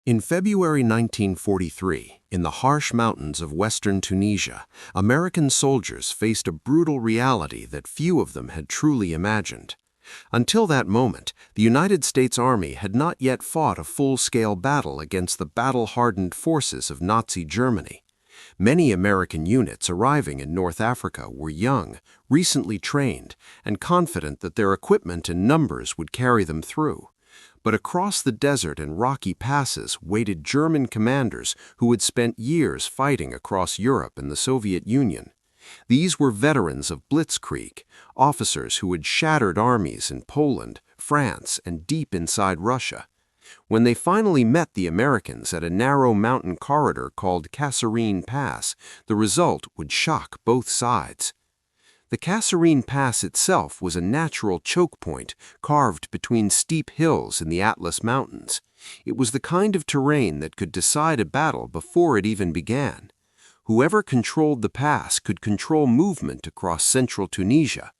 In February 1943, in the harsh mountains of western Tunisia, American soldiers faced a brutal reality that few of them had truly imagined. Until that moment, the United States Army had not yet fought a full-scale battle against the battle-hardened forces of Nazi Germany. Many American units arriving in North Africa were young, recently trained, and confident that their equipment and numbers would carry them through. But across the desert and rocky passes waited German commanders who had spent years fighting across Europe and the Soviet Union. These were veterans of Blitzkrieg, officers who had shattered armies in Poland, France, and deep inside Russia. When they finally met the Americans at a narrow mountain corridor called Kasserine Pass, the result would shock both sides. The Kasserine Pass itself was a natural choke point carved between steep hills in the Atlas Mountains. It was the kind of terrain that could decide a battle before it even began. Whoever controlled the pass could control movement across central Tunisia.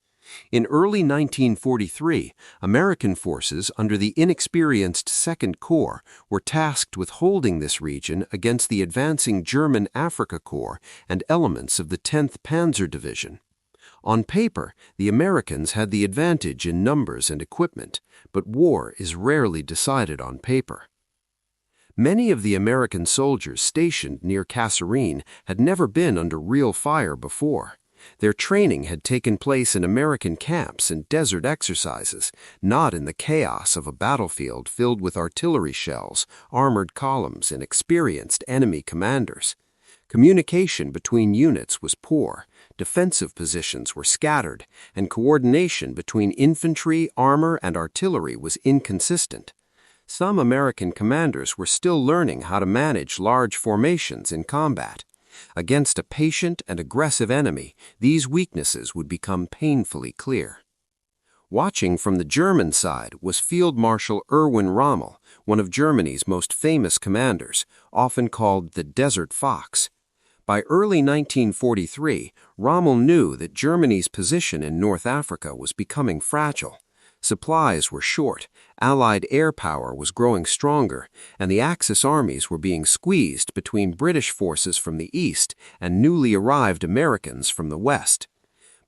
In early 1943, American forces under the inexperienced Second Corps were tasked with holding this region against the advancing German Afrika Korps and elements of the 10th Panzer Division. On paper, the Americans had the advantage in numbers and equipment, but war is rarely decided on paper. Many of the American soldiers stationed near Kasserine had never been under real fire before. Their training had taken place in American camps and desert exercises, not in the chaos of a battlefield filled with artillery shells, armored columns, and experienced enemy commanders. Communication between units was poor, defensive positions were scattered, and coordination between infantry, armor, and artillery was inconsistent. Some American commanders were still learning how to manage large formations in combat. Against a patient and aggressive enemy, these weaknesses would become painfully clear. Watching from the German side was Field Marshal Erwin Rommel, one of Germany's most famous commanders, often called the Desert Fox. By early 1943, Rommel knew that Germany's position in North Africa was becoming fragile. Supplies were short, Allied air power was growing stronger, and the Axis armies were being squeezed between British forces from the east and newly arrived Americans from the west.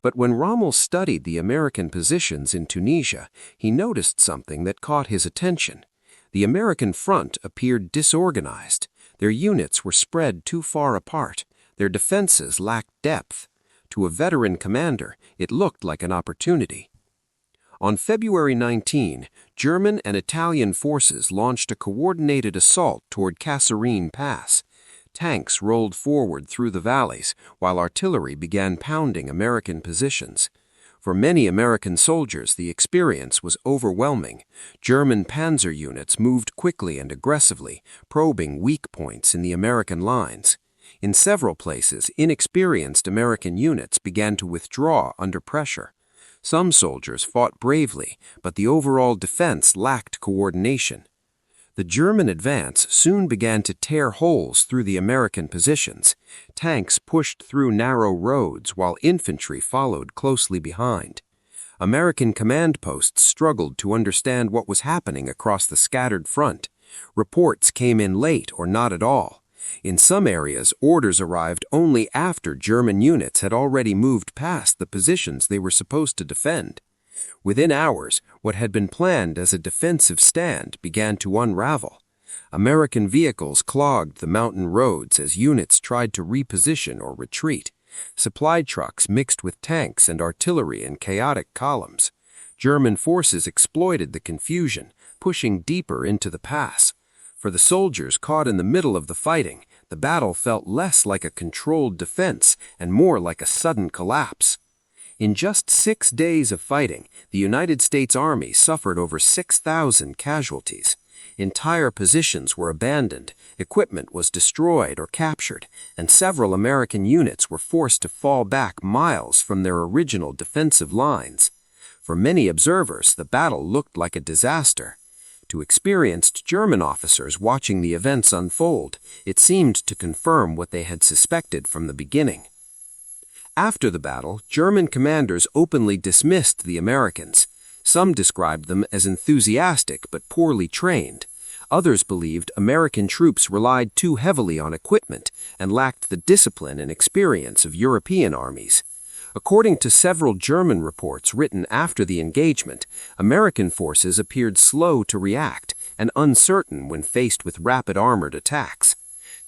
But when Rommel studied the American positions in Tunisia, he noticed something that caught his attention. The American front appeared disorganized. Their units were spread too far apart. Their defenses lacked depth. To a veteran commander, it looked like an opportunity. On February 19, German and Italian forces launched a coordinated assault toward Kasserine Pass. Tanks rolled forward through the valleys, while artillery began pounding American positions. For many American soldiers, the experience was overwhelming. German panzer units moved quickly and aggressively, probing weak points in the American lines. In several places, inexperienced American units began to withdraw under pressure. Some soldiers fought bravely, but the overall defense lacked coordination. The German advance soon began to tear holes through the American positions. Tanks pushed through narrow roads while infantry followed closely behind. American command posts struggled to understand what was happening across the scattered front. Reports came in late or not at all. In some areas, orders arrived only after German units had already moved past the positions they were supposed to defend. Within hours, what had been planned as a defensive stand began to unravel. American vehicles clogged the mountain roads as units tried to reposition or retreat. Supply trucks mixed with tanks and artillery in chaotic columns. German forces exploited the confusion, pushing deeper into the pass. For the soldiers caught in the middle of the fighting, the battle felt less like a controlled defense and more like a sudden collapse. In just 6 days of fighting, the United States Army suffered over 6,000 casualties. Entire positions were abandoned, equipment was destroyed or captured, and several American units were forced to fall back miles from their original defensive lines. For many observers, the battle looked like a disaster. To experienced German officers watching the events unfold, it seemed to confirm what they had suspected from the beginning. After the battle, German commanders openly dismissed the Americans. Some described them as enthusiastic but poorly trained. Others believed American troops relied too heavily on equipment and lacked the discipline and experience of European armies. According to several German reports written after the engagement, American forces appeared slow to react and uncertain when faced with rapid armored attacks.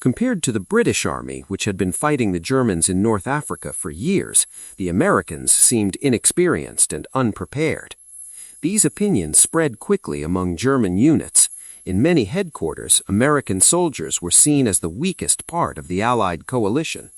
Compared to the British Army, which had been fighting the Germans in North Africa for years, the Americans seemed inexperienced and unprepared. These opinions spread quickly among German units. In many headquarters, American soldiers were seen as the weakest part of the Allied coalition.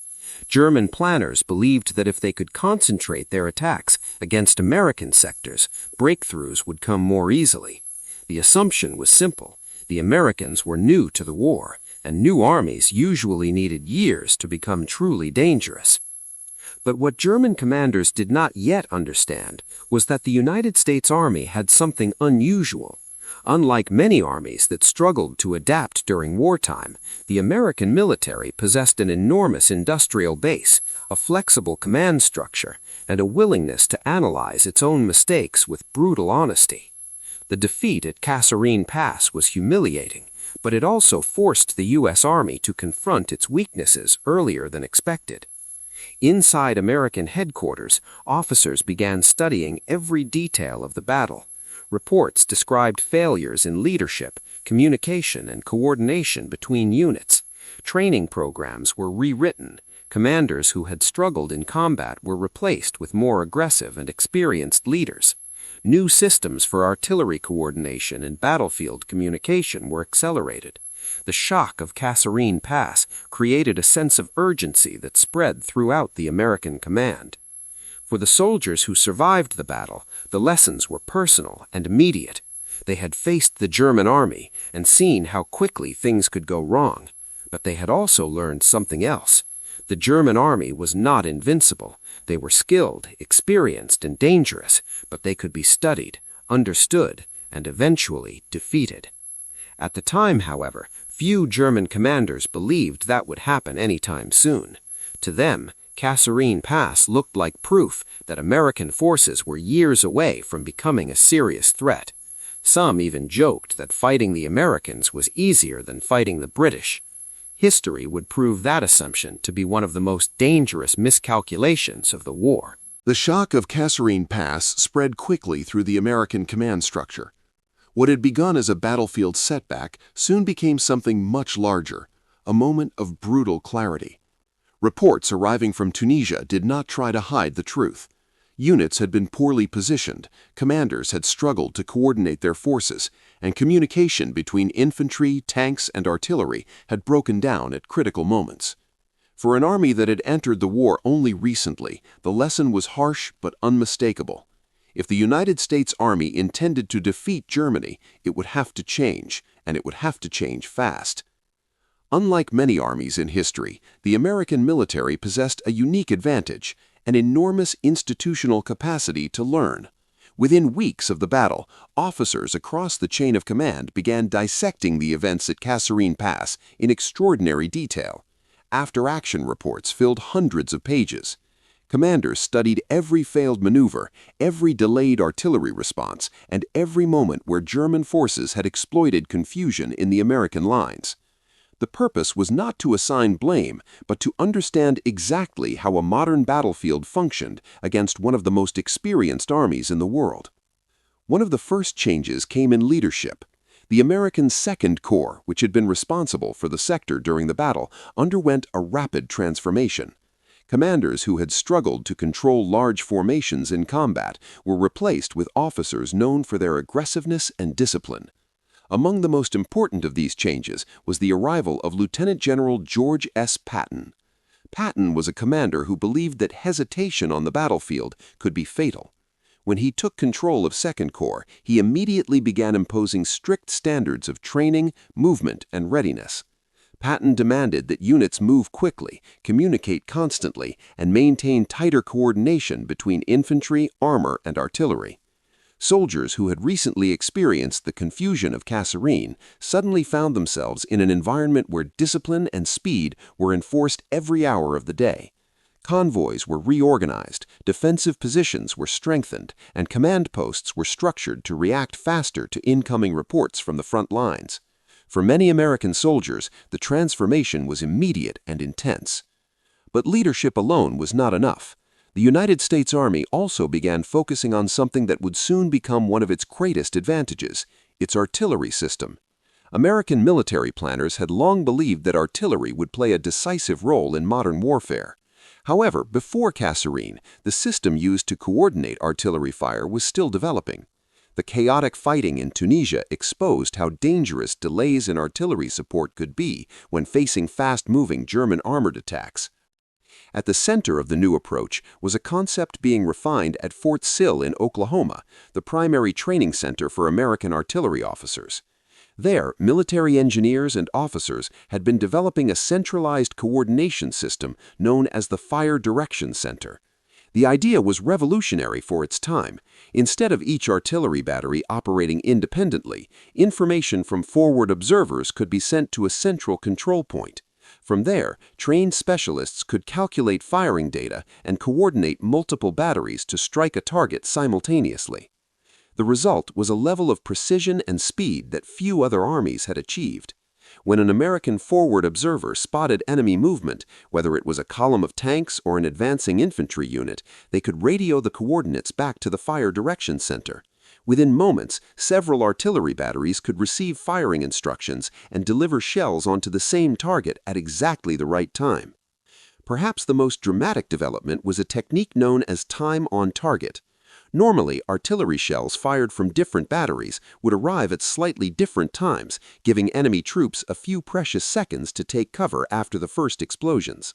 German planners believed that if they could concentrate their attacks against American sectors, breakthroughs would come more easily. The assumption was simple. The Americans were new to the war, and new armies usually needed years to become truly dangerous. But what German commanders did not yet understand was that the United States Army had something unusual. Unlike many armies that struggled to adapt during wartime, the American military possessed an enormous industrial base, a flexible command structure, and a willingness to analyze its own mistakes with brutal honesty. The defeat at Kasserine Pass was humiliating, but it also forced the U.S. Army to confront its weaknesses earlier than expected. Inside American headquarters, officers began studying every detail of the battle. Reports described failures in leadership, communication, and coordination between units. Training programs were rewritten. Commanders who had struggled in combat were replaced with more aggressive and experienced leaders. New systems for artillery coordination and battlefield communication were accelerated. The shock of Kasserine Pass created a sense of urgency that spread throughout the American command. For the soldiers who survived the battle, the lessons were personal and immediate. They had faced the German army and seen how quickly things could go wrong. But they had also learned something else. The German army was not invincible. They were skilled, experienced, and dangerous, but they could be studied, understood, and eventually defeated. At the time, however, few German commanders believed that would happen anytime soon. To them, Kasserine Pass looked like proof that American forces were years away from becoming a serious threat. Some even joked that fighting the Americans was easier than fighting the British. History would prove that assumption to be one of the most dangerous miscalculations of the war. The shock of Kasserine Pass spread quickly through the American command structure. What had begun as a battlefield setback soon became something much larger, a moment of brutal clarity. Reports arriving from Tunisia did not try to hide the truth. Units had been poorly positioned, commanders had struggled to coordinate their forces, and communication between infantry, tanks, and artillery had broken down at critical moments. For an army that had entered the war only recently, the lesson was harsh but unmistakable. If the United States Army intended to defeat Germany, it would have to change, and it would have to change fast. Unlike many armies in history, the American military possessed a unique advantage, an enormous institutional capacity to learn. Within weeks of the battle, officers across the chain of command began dissecting the events at Kasserine Pass in extraordinary detail. After-action reports filled hundreds of pages. Commanders studied every failed maneuver, every delayed artillery response, and every moment where German forces had exploited confusion in the American lines. The purpose was not to assign blame, but to understand exactly how a modern battlefield functioned against one of the most experienced armies in the world. One of the first changes came in leadership. The American Second Corps, which had been responsible for the sector during the battle, underwent a rapid transformation. Commanders who had struggled to control large formations in combat were replaced with officers known for their aggressiveness and discipline. Among the most important of these changes was the arrival of Lieutenant General George S. Patton. Patton was a commander who believed that hesitation on the battlefield could be fatal. When he took control of Second Corps, he immediately began imposing strict standards of training, movement, and readiness. Patton demanded that units move quickly, communicate constantly, and maintain tighter coordination between infantry, armor, and artillery. Soldiers who had recently experienced the confusion of Kasserine suddenly found themselves in an environment where discipline and speed were enforced every hour of the day. Convoys were reorganized, defensive positions were strengthened, and command posts were structured to react faster to incoming reports from the front lines. For many American soldiers, the transformation was immediate and intense. But leadership alone was not enough. The United States Army also began focusing on something that would soon become one of its greatest advantages: its artillery system. American military planners had long believed that artillery would play a decisive role in modern warfare. However, before Kasserine, the system used to coordinate artillery fire was still developing. The chaotic fighting in Tunisia exposed how dangerous delays in artillery support could be when facing fast-moving German armored attacks. At the center of the new approach was a concept being refined at Fort Sill in Oklahoma, the primary training center for American artillery officers. There, military engineers and officers had been developing a centralized coordination system known as the Fire Direction Center. The idea was revolutionary for its time. Instead of each artillery battery operating independently, information from forward observers could be sent to a central control point. From there, trained specialists could calculate firing data and coordinate multiple batteries to strike a target simultaneously. The result was a level of precision and speed that few other armies had achieved. When an American forward observer spotted enemy movement, whether it was a column of tanks or an advancing infantry unit, they could radio the coordinates back to the Fire Direction Center. Within moments, several artillery batteries could receive firing instructions and deliver shells onto the same target at exactly the right time. Perhaps the most dramatic development was a technique known as time on target. Normally, artillery shells fired from different batteries would arrive at slightly different times, giving enemy troops a few precious seconds to take cover after the first explosions.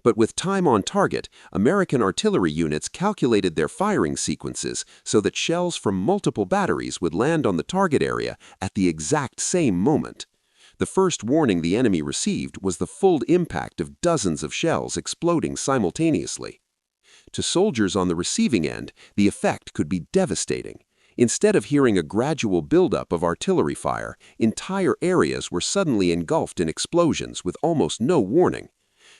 But with time on target, American artillery units calculated their firing sequences so that shells from multiple batteries would land on the target area at the exact same moment. The first warning the enemy received was the full impact of dozens of shells exploding simultaneously. To soldiers on the receiving end, the effect could be devastating. Instead of hearing a gradual buildup of artillery fire, entire areas were suddenly engulfed in explosions with almost no warning.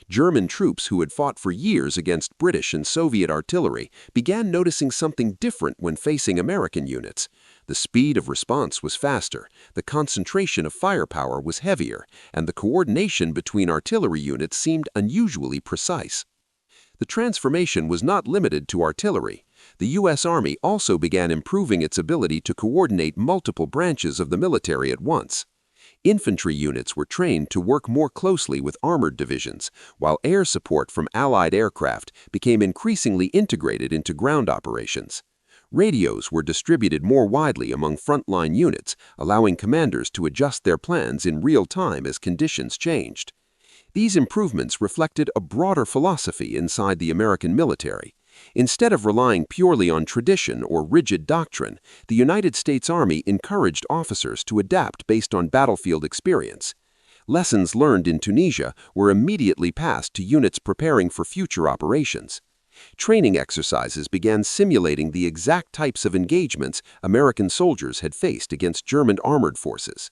German troops who had fought for years against British and Soviet artillery began noticing something different when facing American units. The speed of response was faster, the concentration of firepower was heavier, and the coordination between artillery units seemed unusually precise. The transformation was not limited to artillery. The U.S. Army also began improving its ability to coordinate multiple branches of the military at once. Infantry units were trained to work more closely with armored divisions, while air support from Allied aircraft became increasingly integrated into ground operations. Radios were distributed more widely among frontline units, allowing commanders to adjust their plans in real time as conditions changed. These improvements reflected a broader philosophy inside the American military. Instead of relying purely on tradition or rigid doctrine, the United States Army encouraged officers to adapt based on battlefield experience. Lessons learned in Tunisia were immediately passed to units preparing for future operations. Training exercises began simulating the exact types of engagements American soldiers had faced against German armored forces.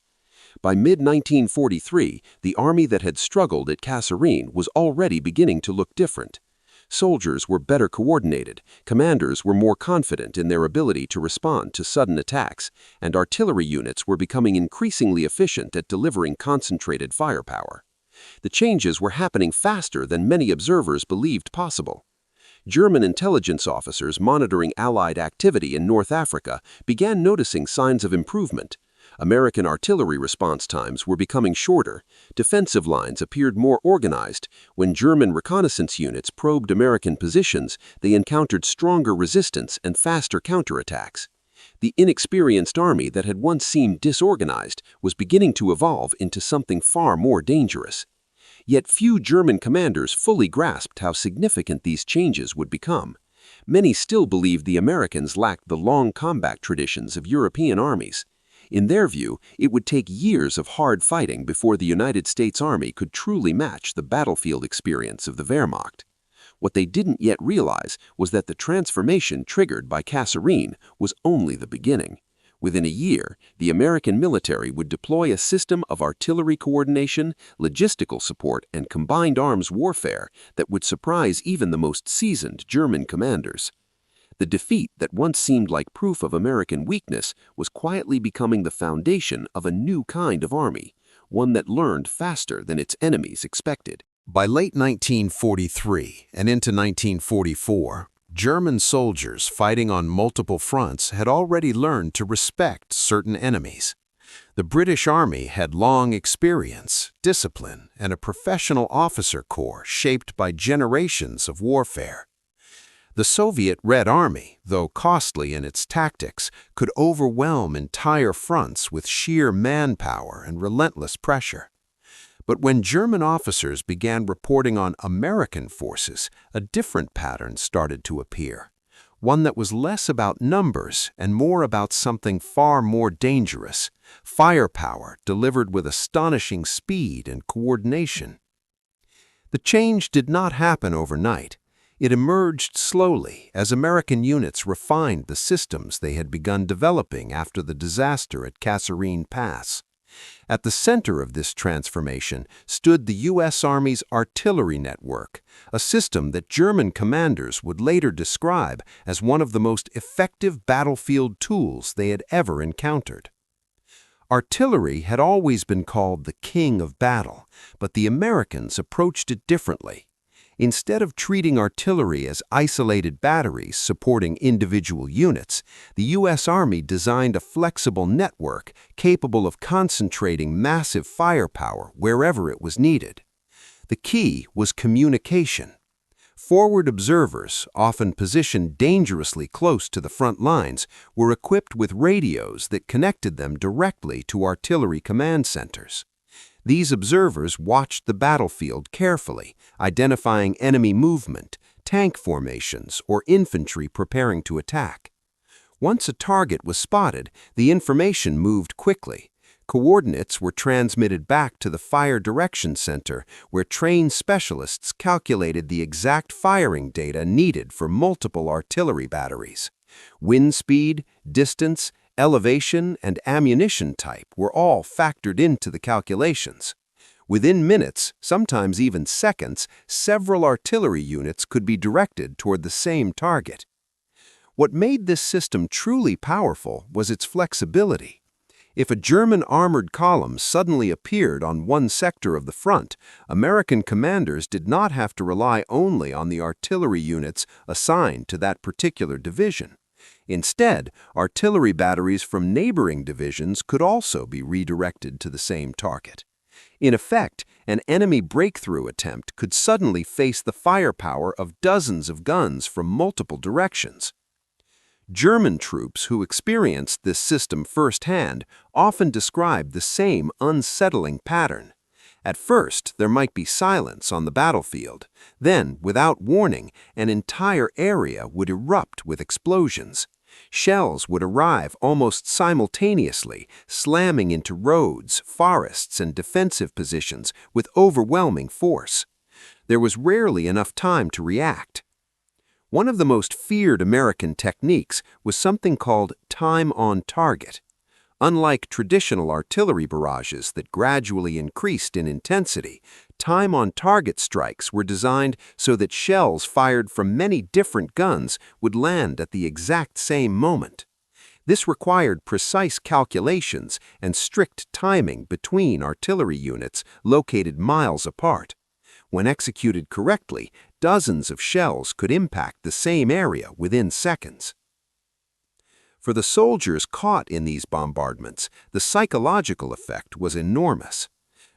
By mid-1943, the army that had struggled at Kasserine was already beginning to look different. Soldiers were better coordinated, commanders were more confident in their ability to respond to sudden attacks, and artillery units were becoming increasingly efficient at delivering concentrated firepower. The changes were happening faster than many observers believed possible. German intelligence officers monitoring Allied activity in North Africa began noticing signs of improvement. American artillery response times were becoming shorter, defensive lines appeared more organized. When German reconnaissance units probed American positions, they encountered stronger resistance and faster counterattacks. The inexperienced army that had once seemed disorganized was beginning to evolve into something far more dangerous. Yet few German commanders fully grasped how significant these changes would become. Many still believed the Americans lacked the long combat traditions of European armies. In their view, it would take years of hard fighting before the United States Army could truly match the battlefield experience of the Wehrmacht. What they didn't yet realize was that the transformation triggered by Kasserine was only the beginning. Within a year, the American military would deploy a system of artillery coordination, logistical support, and combined arms warfare that would surprise even the most seasoned German commanders. The defeat that once seemed like proof of American weakness was quietly becoming the foundation of a new kind of army, one that learned faster than its enemies expected. By late 1943 and into 1944, German soldiers fighting on multiple fronts had already learned to respect certain enemies. The British Army had long experience, discipline, and a professional officer corps shaped by generations of warfare. The Soviet Red Army, though costly in its tactics, could overwhelm entire fronts with sheer manpower and relentless pressure. But when German officers began reporting on American forces, a different pattern started to appear. One that was less about numbers and more about something far more dangerous: firepower delivered with astonishing speed and coordination. The change did not happen overnight. It emerged slowly as American units refined the systems they had begun developing after the disaster at Kasserine Pass. At the center of this transformation stood the U.S. Army's artillery network, a system that German commanders would later describe as one of the most effective battlefield tools they had ever encountered. Artillery had always been called the king of battle, but the Americans approached it differently. Instead of treating artillery as isolated batteries supporting individual units, the U.S. Army designed a flexible network capable of concentrating massive firepower wherever it was needed. The key was communication. Forward observers, often positioned dangerously close to the front lines, were equipped with radios that connected them directly to artillery command centers. These observers watched the battlefield carefully, identifying enemy movement, tank formations, or infantry preparing to attack. Once a target was spotted, the information moved quickly. Coordinates were transmitted back to the Fire Direction Center, where trained specialists calculated the exact firing data needed for multiple artillery batteries. Wind speed, distance, elevation, and ammunition type were all factored into the calculations. Within minutes, sometimes even seconds, several artillery units could be directed toward the same target. What made this system truly powerful was its flexibility. If a German armored column suddenly appeared on one sector of the front, American commanders did not have to rely only on the artillery units assigned to that particular division. Instead, artillery batteries from neighboring divisions could also be redirected to the same target. In effect, an enemy breakthrough attempt could suddenly face the firepower of dozens of guns from multiple directions. German troops who experienced this system firsthand often described the same unsettling pattern. At first, there might be silence on the battlefield. Then, without warning, an entire area would erupt with explosions. Shells would arrive almost simultaneously, slamming into roads, forests, and defensive positions with overwhelming force. There was rarely enough time to react. One of the most feared American techniques was something called time on target. Unlike traditional artillery barrages that gradually increased in intensity, time-on-target strikes were designed so that shells fired from many different guns would land at the exact same moment. This required precise calculations and strict timing between artillery units located miles apart. When executed correctly, dozens of shells could impact the same area within seconds. For the soldiers caught in these bombardments, the psychological effect was enormous.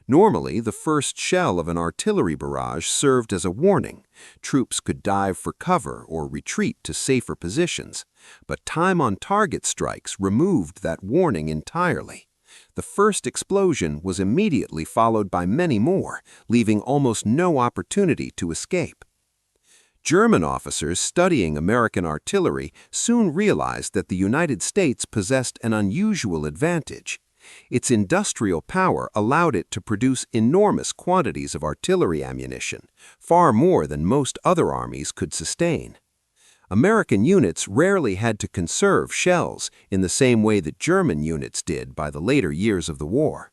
Normally, the first shell of an artillery barrage served as a warning. Troops could dive for cover or retreat to safer positions. But time-on-target strikes removed that warning entirely. The first explosion was immediately followed by many more, leaving almost no opportunity to escape. German officers studying American artillery soon realized that the United States possessed an unusual advantage. Its industrial power allowed it to produce enormous quantities of artillery ammunition, far more than most other armies could sustain. American units rarely had to conserve shells in the same way that German units did by the later years of the war.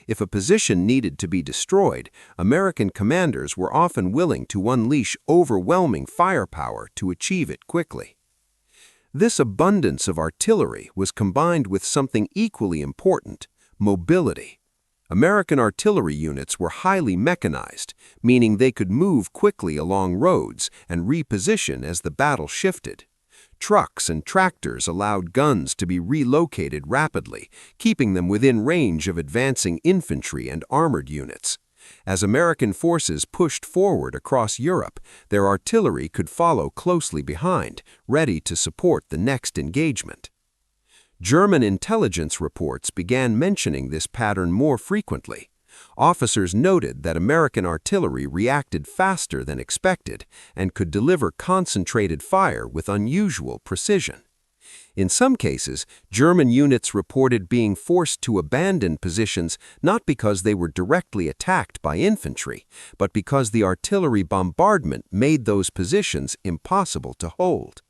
If a position needed to be destroyed, American commanders were often willing to unleash overwhelming firepower to achieve it quickly. This abundance of artillery was combined with something equally important: mobility. American artillery units were highly mechanized, meaning they could move quickly along roads and reposition as the battle shifted. Trucks and tractors allowed guns to be relocated rapidly, keeping them within range of advancing infantry and armored units. As American forces pushed forward across Europe, their artillery could follow closely behind, ready to support the next engagement. German intelligence reports began mentioning this pattern more frequently. Officers noted that American artillery reacted faster than expected and could deliver concentrated fire with unusual precision. In some cases, German units reported being forced to abandon positions not because they were directly attacked by infantry, but because the artillery bombardment made those positions impossible to hold.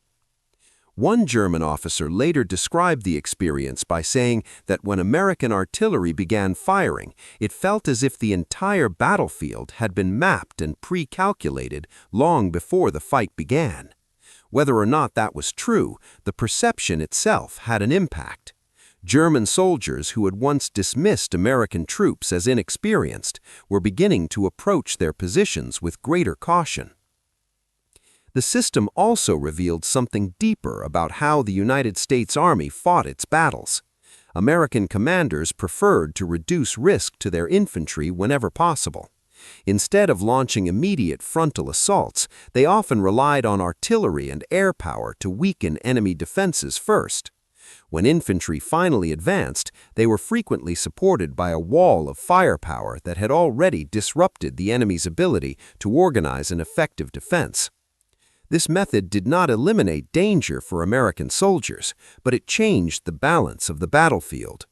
One German officer later described the experience by saying that when American artillery began firing, it felt as if the entire battlefield had been mapped and pre-calculated long before the fight began. Whether or not that was true, the perception itself had an impact. German soldiers who had once dismissed American troops as inexperienced were beginning to approach their positions with greater caution. The system also revealed something deeper about how the United States Army fought its battles. American commanders preferred to reduce risk to their infantry whenever possible. Instead of launching immediate frontal assaults, they often relied on artillery and air power to weaken enemy defenses first. When infantry finally advanced, they were frequently supported by a wall of firepower that had already disrupted the enemy's ability to organize an effective defense. This method did not eliminate danger for American soldiers, but it changed the balance of the battlefield.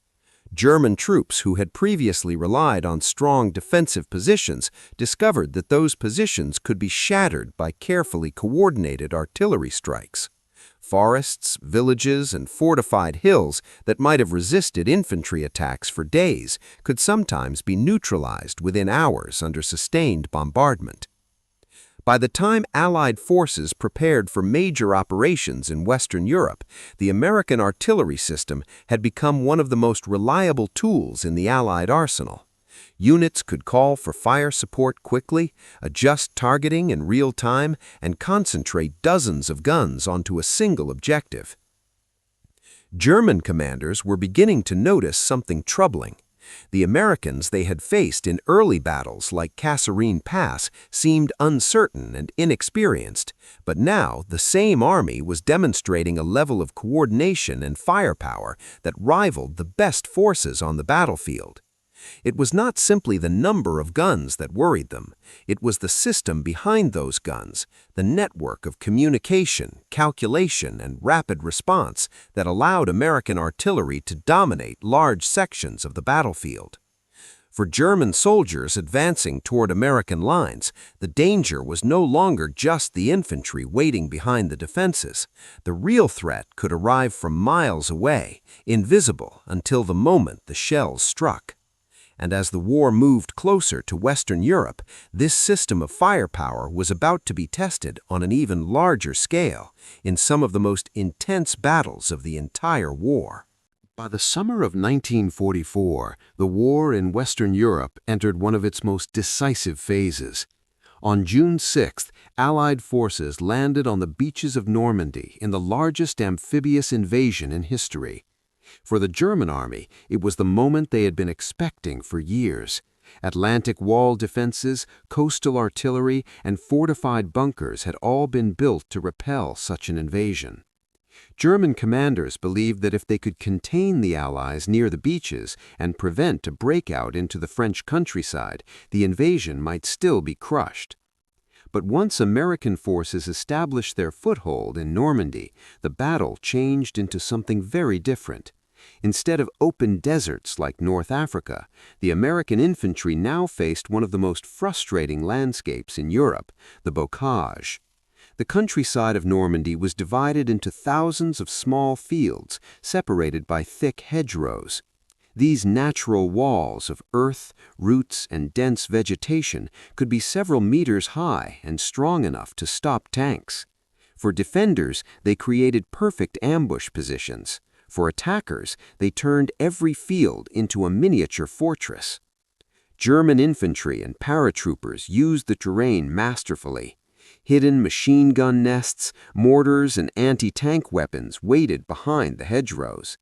German troops who had previously relied on strong defensive positions discovered that those positions could be shattered by carefully coordinated artillery strikes. Forests, villages, and fortified hills that might have resisted infantry attacks for days could sometimes be neutralized within hours under sustained bombardment. By the time Allied forces prepared for major operations in Western Europe, the American artillery system had become one of the most reliable tools in the Allied arsenal. Units could call for fire support quickly, adjust targeting in real time, and concentrate dozens of guns onto a single objective. German commanders were beginning to notice something troubling. The Americans they had faced in early battles like Kasserine Pass seemed uncertain and inexperienced, but now the same army was demonstrating a level of coordination and firepower that rivaled the best forces on the battlefield. It was not simply the number of guns that worried them. It was the system behind those guns, the network of communication, calculation, and rapid response that allowed American artillery to dominate large sections of the battlefield. For German soldiers advancing toward American lines, the danger was no longer just the infantry waiting behind the defenses. The real threat could arrive from miles away, invisible until the moment the shells struck. And as the war moved closer to Western Europe, this system of firepower was about to be tested on an even larger scale in some of the most intense battles of the entire war. By the summer of 1944, the war in Western Europe entered one of its most decisive phases. On June 6th, Allied forces landed on the beaches of Normandy in the largest amphibious invasion in history. For the German army, it was the moment they had been expecting for years. Atlantic wall defenses, coastal artillery, and fortified bunkers had all been built to repel such an invasion. German commanders believed that if they could contain the Allies near the beaches and prevent a breakout into the French countryside, the invasion might still be crushed. But once American forces established their foothold in Normandy, the battle changed into something very different. Instead of open deserts like North Africa, the American infantry now faced one of the most frustrating landscapes in Europe, the bocage. The countryside of Normandy was divided into thousands of small fields, separated by thick hedgerows. These natural walls of earth, roots, and dense vegetation could be several meters high and strong enough to stop tanks. For defenders, they created perfect ambush positions. For attackers, they turned every field into a miniature fortress. German infantry and paratroopers used the terrain masterfully. Hidden machine gun nests, mortars, and anti-tank weapons waited behind the hedgerows.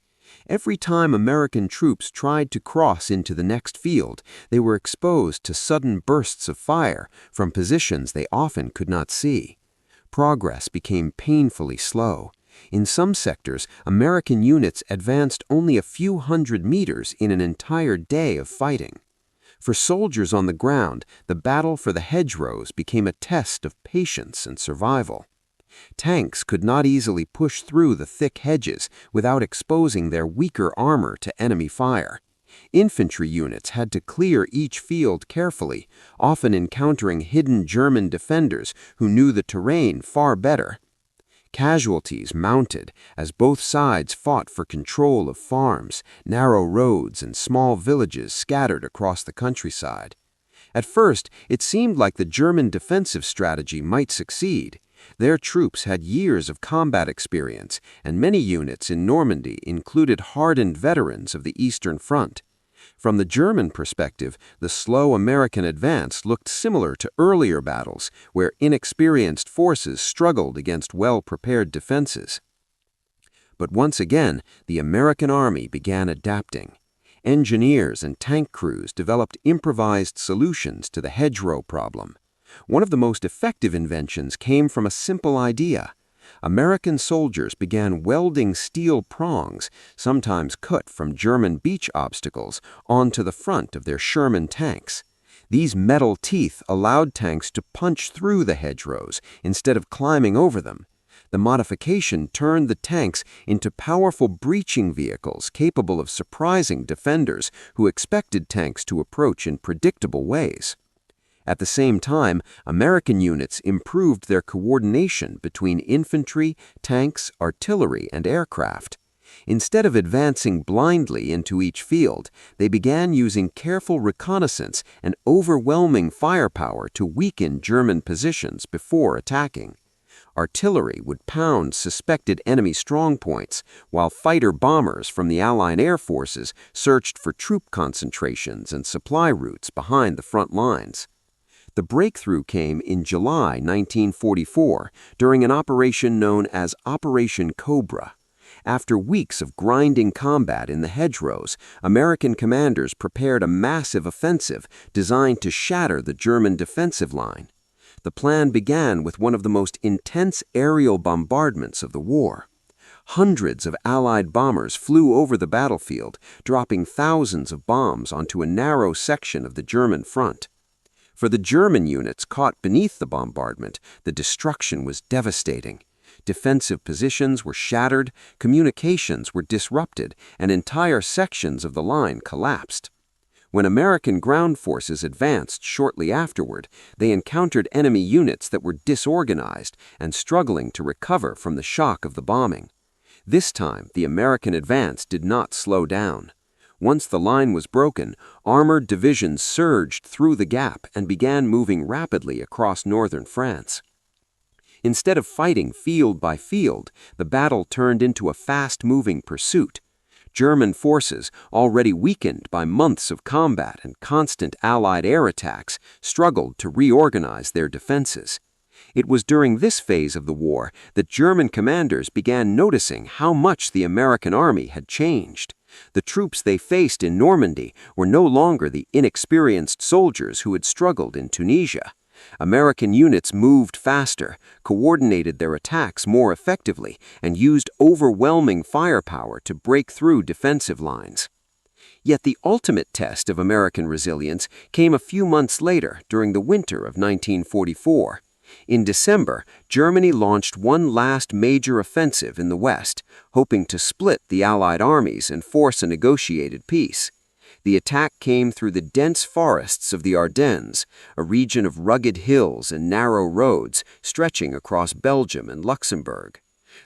Every time American troops tried to cross into the next field, they were exposed to sudden bursts of fire from positions they often could not see. Progress became painfully slow. In some sectors, American units advanced only a few hundred meters in an entire day of fighting. For soldiers on the ground, the battle for the hedgerows became a test of patience and survival. Tanks could not easily push through the thick hedges without exposing their weaker armor to enemy fire. Infantry units had to clear each field carefully, often encountering hidden German defenders who knew the terrain far better. Casualties mounted as both sides fought for control of farms, narrow roads, and small villages scattered across the countryside. At first, it seemed like the German defensive strategy might succeed. Their troops had years of combat experience, and many units in Normandy included hardened veterans of the Eastern Front. From the German perspective, the slow American advance looked similar to earlier battles, where inexperienced forces struggled against well-prepared defenses. But once again, the American army began adapting. Engineers and tank crews developed improvised solutions to the hedgerow problem. One of the most effective inventions came from a simple idea. American soldiers began welding steel prongs, sometimes cut from German beach obstacles, onto the front of their Sherman tanks. These metal teeth allowed tanks to punch through the hedgerows instead of climbing over them. The modification turned the tanks into powerful breaching vehicles capable of surprising defenders who expected tanks to approach in predictable ways. At the same time, American units improved their coordination between infantry, tanks, artillery, and aircraft. Instead of advancing blindly into each field, they began using careful reconnaissance and overwhelming firepower to weaken German positions before attacking. Artillery would pound suspected enemy strongpoints, while fighter-bombers from the Allied air forces searched for troop concentrations and supply routes behind the front lines. The breakthrough came in July 1944 during an operation known as Operation Cobra. After weeks of grinding combat in the hedgerows, American commanders prepared a massive offensive designed to shatter the German defensive line. The plan began with one of the most intense aerial bombardments of the war. Hundreds of Allied bombers flew over the battlefield, dropping thousands of bombs onto a narrow section of the German front. For the German units caught beneath the bombardment, the destruction was devastating. Defensive positions were shattered, communications were disrupted, and entire sections of the line collapsed. When American ground forces advanced shortly afterward, they encountered enemy units that were disorganized and struggling to recover from the shock of the bombing. This time, the American advance did not slow down. Once the line was broken, armored divisions surged through the gap and began moving rapidly across northern France. Instead of fighting field by field, the battle turned into a fast-moving pursuit. German forces, already weakened by months of combat and constant Allied air attacks, struggled to reorganize their defenses. It was during this phase of the war that German commanders began noticing how much the American army had changed. The troops they faced in Normandy were no longer the inexperienced soldiers who had struggled in Tunisia. American units moved faster, coordinated their attacks more effectively, and used overwhelming firepower to break through defensive lines. Yet the ultimate test of American resilience came a few months later during the winter of 1944. In December, Germany launched one last major offensive in the West, hoping to split the Allied armies and force a negotiated peace. The attack came through the dense forests of the Ardennes, a region of rugged hills and narrow roads stretching across Belgium and Luxembourg.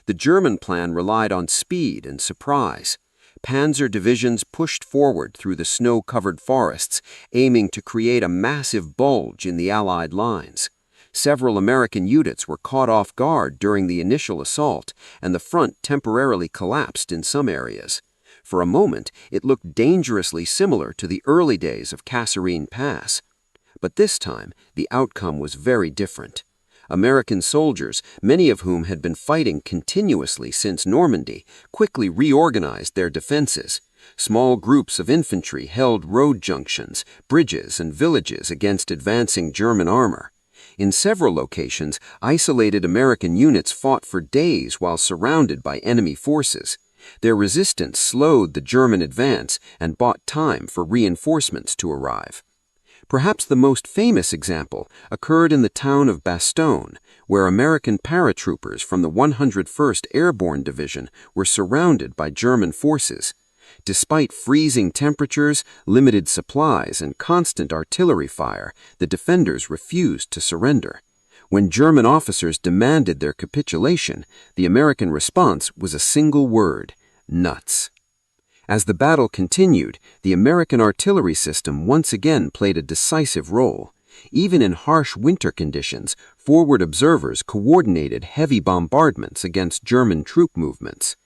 The German plan relied on speed and surprise. Panzer divisions pushed forward through the snow-covered forests, aiming to create a massive bulge in the Allied lines. Several American units were caught off guard during the initial assault, and the front temporarily collapsed in some areas. For a moment, it looked dangerously similar to the early days of Kasserine Pass. But this time, the outcome was very different. American soldiers, many of whom had been fighting continuously since Normandy, quickly reorganized their defenses. Small groups of infantry held road junctions, bridges, and villages against advancing German armor. In several locations, isolated American units fought for days while surrounded by enemy forces. Their resistance slowed the German advance and bought time for reinforcements to arrive. Perhaps the most famous example occurred in the town of Bastogne, where American paratroopers from the 101st Airborne Division were surrounded by German forces. Despite freezing temperatures, limited supplies, and constant artillery fire, the defenders refused to surrender. When German officers demanded their capitulation, the American response was a single word: nuts. As the battle continued, the American artillery system once again played a decisive role. Even in harsh winter conditions, forward observers coordinated heavy bombardments against German troop movements.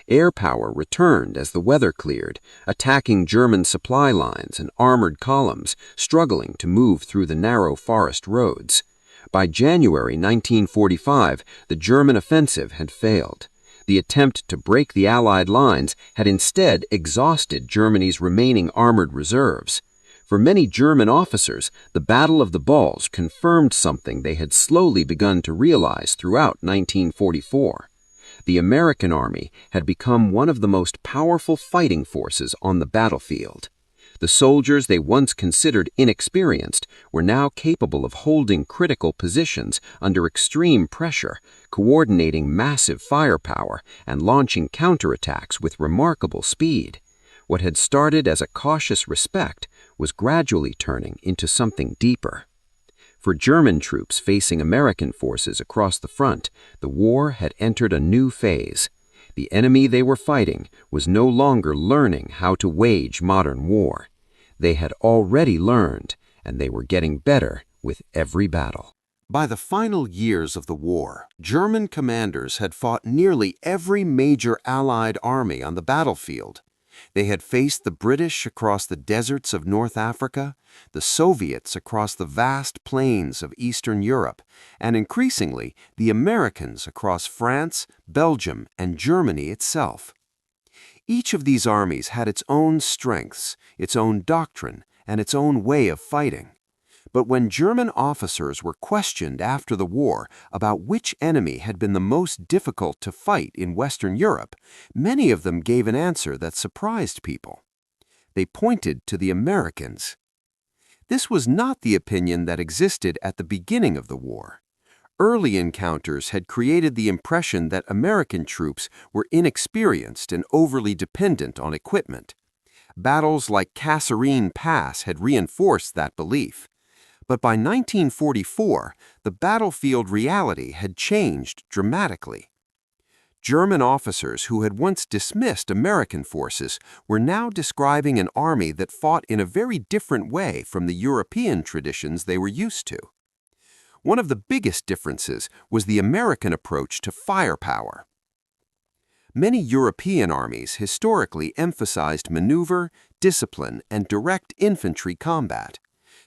Air power returned as the weather cleared, attacking German supply lines and armored columns struggling to move through the narrow forest roads. By January 1945, the German offensive had failed. The attempt to break the Allied lines had instead exhausted Germany's remaining armored reserves. For many German officers, the Battle of the Bulge confirmed something they had slowly begun to realize throughout 1944. The American army had become one of the most powerful fighting forces on the battlefield. The soldiers they once considered inexperienced were now capable of holding critical positions under extreme pressure, coordinating massive firepower, and launching counterattacks with remarkable speed. What had started as a cautious respect was gradually turning into something deeper. For German troops facing American forces across the front, the war had entered a new phase. The enemy they were fighting was no longer learning how to wage modern war. They had already learned, and they were getting better with every battle. By the final years of the war, German commanders had fought nearly every major Allied army on the battlefield. They had faced the British across the deserts of North Africa, the Soviets across the vast plains of Eastern Europe, and increasingly the Americans across France, Belgium, and Germany itself. Each of these armies had its own strengths, its own doctrine, and its own way of fighting. But when German officers were questioned after the war about which enemy had been the most difficult to fight in Western Europe, many of them gave an answer that surprised people. They pointed to the Americans. This was not the opinion that existed at the beginning of the war. Early encounters had created the impression that American troops were inexperienced and overly dependent on equipment. Battles like Kasserine Pass had reinforced that belief. But by 1944, the battlefield reality had changed dramatically. German officers who had once dismissed American forces were now describing an army that fought in a very different way from the European traditions they were used to. One of the biggest differences was the American approach to firepower. Many European armies historically emphasized maneuver, discipline, and direct infantry combat.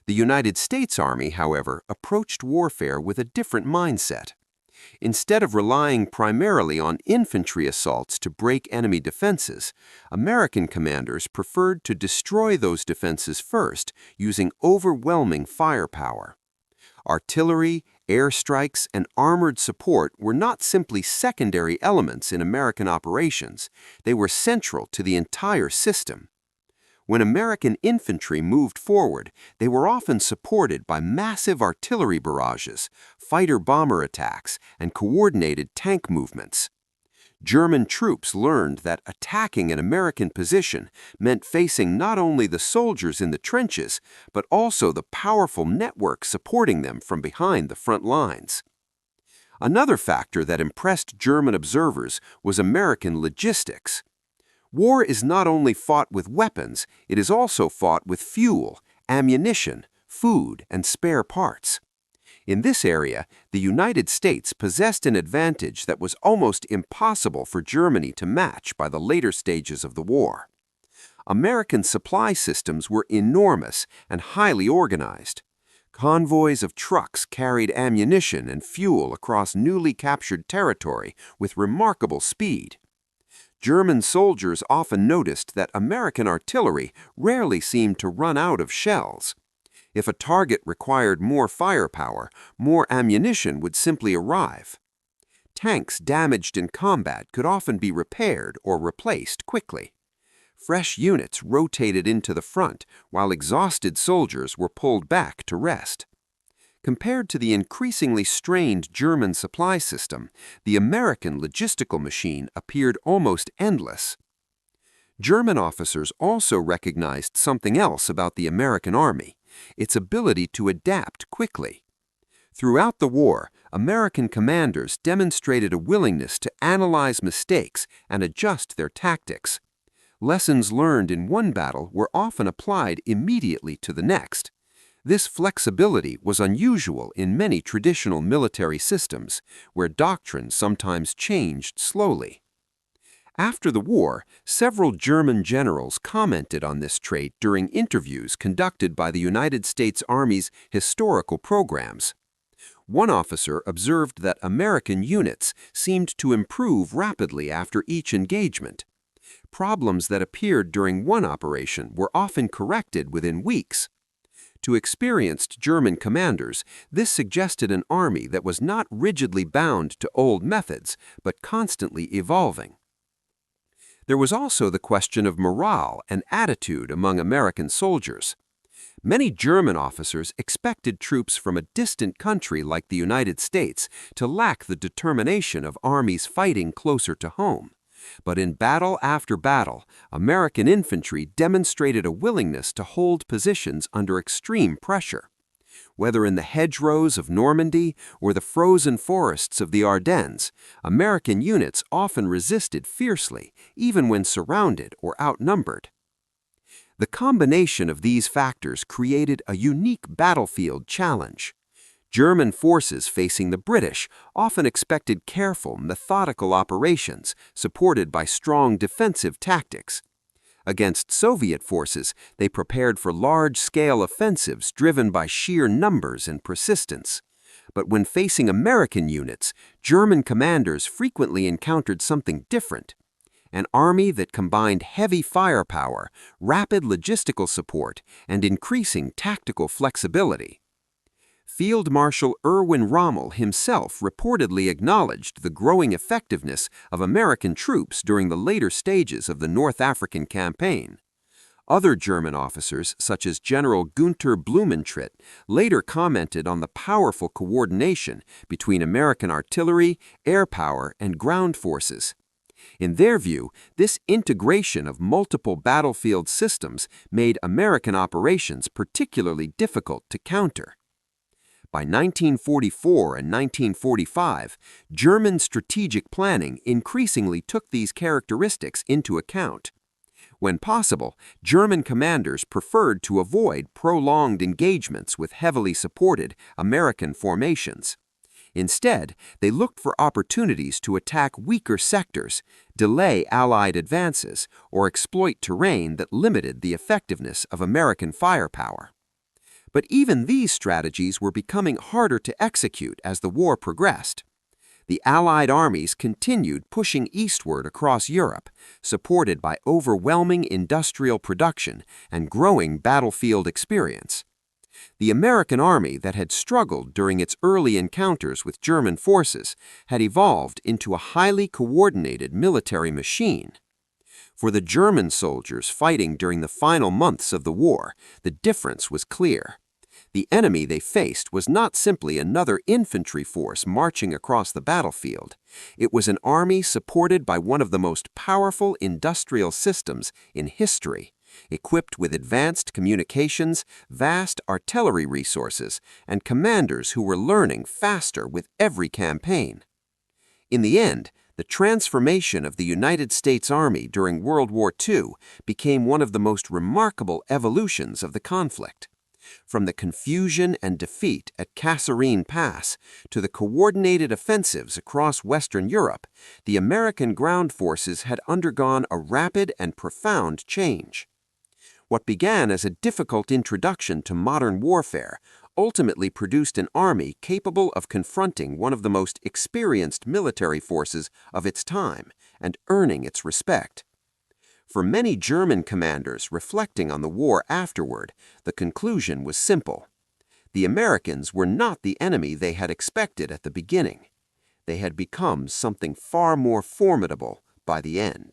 The United States Army, however, approached warfare with a different mindset. Instead of relying primarily on infantry assaults to break enemy defenses, American commanders preferred to destroy those defenses first using overwhelming firepower. Artillery, airstrikes, and armored support were not simply secondary elements in American operations, they were central to the entire system. When American infantry moved forward, they were often supported by massive artillery barrages, fighter-bomber attacks, and coordinated tank movements. German troops learned that attacking an American position meant facing not only the soldiers in the trenches, but also the powerful network supporting them from behind the front lines. Another factor that impressed German observers was American logistics. War is not only fought with weapons, it is also fought with fuel, ammunition, food, and spare parts. In this area, the United States possessed an advantage that was almost impossible for Germany to match by the later stages of the war. American supply systems were enormous and highly organized. Convoys of trucks carried ammunition and fuel across newly captured territory with remarkable speed. German soldiers often noticed that American artillery rarely seemed to run out of shells. If a target required more firepower, more ammunition would simply arrive. Tanks damaged in combat could often be repaired or replaced quickly. Fresh units rotated into the front, while exhausted soldiers were pulled back to rest. Compared to the increasingly strained German supply system, the American logistical machine appeared almost endless. German officers also recognized something else about the American Army: its ability to adapt quickly. Throughout the war, American commanders demonstrated a willingness to analyze mistakes and adjust their tactics. Lessons learned in one battle were often applied immediately to the next. This flexibility was unusual in many traditional military systems, where doctrine sometimes changed slowly. After the war, several German generals commented on this trait during interviews conducted by the United States Army's historical programs. One officer observed that American units seemed to improve rapidly after each engagement. Problems that appeared during one operation were often corrected within weeks. To experienced German commanders, this suggested an army that was not rigidly bound to old methods, but constantly evolving. There was also the question of morale and attitude among American soldiers. Many German officers expected troops from a distant country like the United States to lack the determination of armies fighting closer to home. But in battle after battle, American infantry demonstrated a willingness to hold positions under extreme pressure. Whether in the hedgerows of Normandy or the frozen forests of the Ardennes, American units often resisted fiercely, even when surrounded or outnumbered. The combination of these factors created a unique battlefield challenge. German forces facing the British often expected careful, methodical operations supported by strong defensive tactics. Against Soviet forces, they prepared for large-scale offensives driven by sheer numbers and persistence. But when facing American units, German commanders frequently encountered something different: an army that combined heavy firepower, rapid logistical support, and increasing tactical flexibility. Field Marshal Erwin Rommel himself reportedly acknowledged the growing effectiveness of American troops during the later stages of the North African campaign. Other German officers, such as General Günther Blumentritt, later commented on the powerful coordination between American artillery, air power, and ground forces. In their view, this integration of multiple battlefield systems made American operations particularly difficult to counter. By 1944 and 1945, German strategic planning increasingly took these characteristics into account. When possible, German commanders preferred to avoid prolonged engagements with heavily supported American formations. Instead, they looked for opportunities to attack weaker sectors, delay Allied advances, or exploit terrain that limited the effectiveness of American firepower. But even these strategies were becoming harder to execute as the war progressed. The Allied armies continued pushing eastward across Europe, supported by overwhelming industrial production and growing battlefield experience. The American army that had struggled during its early encounters with German forces had evolved into a highly coordinated military machine. For the German soldiers fighting during the final months of the war, the difference was clear. The enemy they faced was not simply another infantry force marching across the battlefield. It was an army supported by one of the most powerful industrial systems in history, equipped with advanced communications, vast artillery resources, and commanders who were learning faster with every campaign. In the end, the transformation of the United States Army during World War II became one of the most remarkable evolutions of the conflict. From the confusion and defeat at Kasserine Pass to the coordinated offensives across Western Europe, the American ground forces had undergone a rapid and profound change. What began as a difficult introduction to modern warfare ultimately produced an army capable of confronting one of the most experienced military forces of its time and earning its respect. For many German commanders reflecting on the war afterward, the conclusion was simple. The Americans were not the enemy they had expected at the beginning. They had become something far more formidable by the end.